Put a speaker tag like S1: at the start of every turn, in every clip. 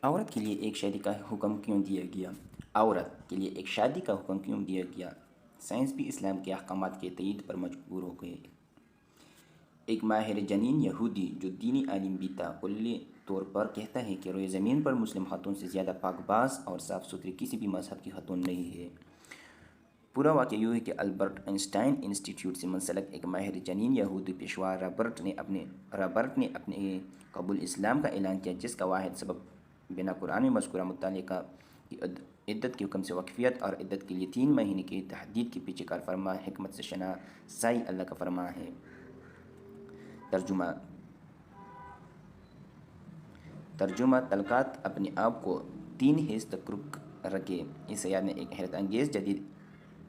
S1: عورت کے لیے ایک شادی کا حکم کیوں دیا گیا؟ عورت کے لیے ایک شادی کا حکم کیوں دیا گیا؟ سائنس بھی اسلام کے احکامات کے تائید پر مجبور ہو گئے۔ ایک ماہر جنین یہودی جو دینی عالم بھی تھا کلی طور پر کہتا ہے کہ روئے زمین پر مسلم خاتون سے زیادہ پاک باز اور صاف ستھری کسی بھی مذہب کی خاتون نہیں ہے۔ پورا واقعہ یوں ہے کہ البرٹ آئنسٹائن انسٹی ٹیوٹ سے منسلک ایک ماہر جنین یہودی پیشوا رابرٹ نے اپنے قبول اسلام کا اعلان کیا، جس کا واحد سبب بنا قرآن میں مذکورہ مطلقہ کی عدت کے حکم سے واقفیت اور عدت کے لیے 3 مہینے کی تحدید کے پیچھے کار فرما حکمت سے شناسائی اللہ کا فرما ہے۔ ترجمہ طلقات اپنے آپ کو 3 حیض تک روک رکھے۔ اس حیات نے ایک حیرت انگیز جدید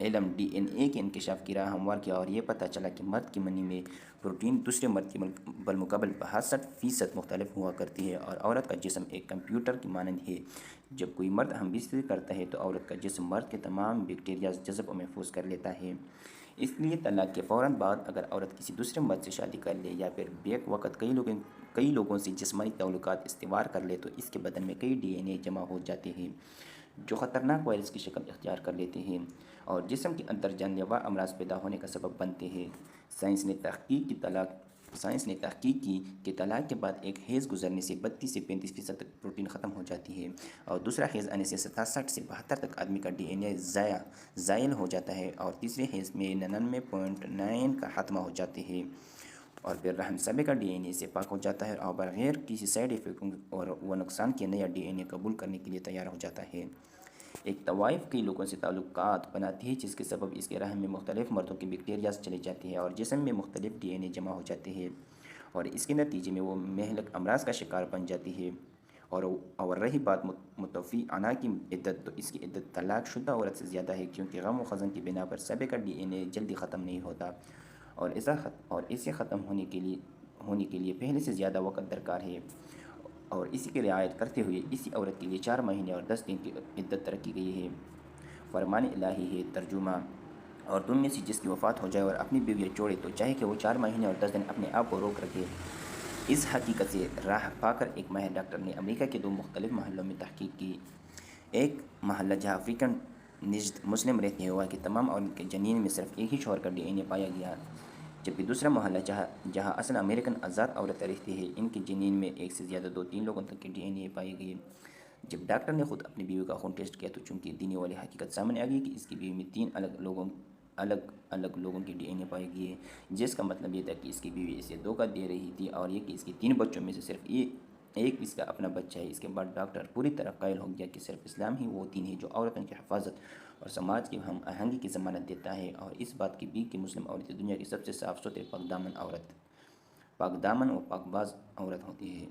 S1: علم ڈی این اے کے انکشاف کی راہ ہموار کیا اور یہ پتہ چلا کہ مرد کی منی میں پروٹین دوسرے مرد کے بالمقابل 62% مختلف ہوا کرتی ہے، اور عورت کا جسم ایک کمپیوٹر کی مانند ہے۔ جب کوئی مرد ہم بستری کرتا ہے تو عورت کا جسم مرد کے تمام بیکٹیریاز جذب و محفوظ کر لیتا ہے۔ اس لیے طلاق کے فوراً بعد اگر عورت کسی دوسرے مرد سے شادی کر لے یا پھر بیک وقت کئی لوگوں سے جسمانی تعلقات استوار کر لے تو اس کے بدن میں کئی ڈی این اے جمع ہو جاتے ہیں جو خطرناک وائرس کی شکل اختیار کر لیتے ہیں اور جسم کے اندر جان لیوا امراض پیدا ہونے کا سبب بنتے ہیں۔ سائنس نے تحقیق کی کہ طلاق کے بعد ایک حیض گزرنے سے 32 سے 35% تک پروٹین ختم ہو جاتی ہے اور دوسرا حیض آنے سے 67 سے 72 تک آدمی کا ڈی این اے زائل ہو جاتا ہے اور تیسرے حیض میں 99.9 کا خاتمہ ہو جاتے ہیں اور پھر رحم سبے کا ڈی این اے سے پاک ہو جاتا ہے اور بغیر کسی سائیڈ افیکٹ اور وہ نقصان کے نیا ڈی این اے قبول کرنے کے لیے تیار ہو جاتا ہے۔ ایک طوائف کئی لوگوں سے تعلقات بناتی ہے جس کے سبب اس کے رحم میں مختلف مردوں کی بیکٹیریاز چلی جاتی ہے اور جسم میں مختلف ڈی این اے جمع ہو جاتے ہیں اور اس کے نتیجے میں وہ مہلک امراض کا شکار بن جاتی ہے۔ اور رہی بات متوفی عنہ کی عدت، تو اس کی عدت طلاق شدہ عورت سے زیادہ ہے کیونکہ غم و حزن کی بنا پر سبے کا ڈی این اے جلدی ختم نہیں ہوتا اور اسے ختم ہونے کے لیے پہلے سے زیادہ وقت درکار ہے، اور اسی کی رعایت کرتے ہوئے اسی عورت کے لیے 4 مہینے اور 10 دن کی عدت رکھی گئی ہے۔ فرمان الہی ہے۔ ترجمہ: اور تم میں سے جس کی وفات ہو جائے اور اپنی بیویاں چھوڑے تو چاہے کہ وہ 4 مہینے اور 10 دن اپنے آپ کو روک رکھے۔ اس حقیقت سے راہ پا کر ایک ماہر ڈاکٹر نے امریکہ کے 2 مختلف محلوں میں تحقیق کی۔ ایک محلہ جہاں افریقن نژد مسلم رہتے ہیں وہاں کی تمام عورتوں کے جنین میں صرف ایک ہی شوہر کا ڈی این اے پایا گیا، جبکہ دوسرا محلہ جہاں اصل امریکن آزاد عورتیں رہتی ہیں ان کے جنین میں ایک سے زیادہ 2-3 لوگوں تک کے ڈی این اے پائے گئے۔ جب ڈاکٹر نے خود اپنی بیوی کا خون ٹیسٹ کیا تو چونکہ دینی والی حقیقت سامنے آ گئی کہ اس کی بیوی میں 3 الگ لوگوں کے ڈی این اے پائے گئے، جس کا مطلب یہ تھا کہ اس کی بیوی اسے دھوکہ دے رہی تھی اور یہ کہ اس کے 3 بچوں میں سے صرف ایک اس کا اپنا بچہ ہے۔ اس کے بعد ڈاکٹر پوری طرح قائل ہو گیا کہ صرف اسلام ہی وہ دین ہے جو عورتوں کی حفاظت اور سماج کی ہم آہنگی کی ضمانت دیتا ہے، اور اس بات کی بھی کہ مسلم عورتیں دنیا کی سب سے صاف ستھری پاک دامن و پاک باز عورت ہوتی ہے۔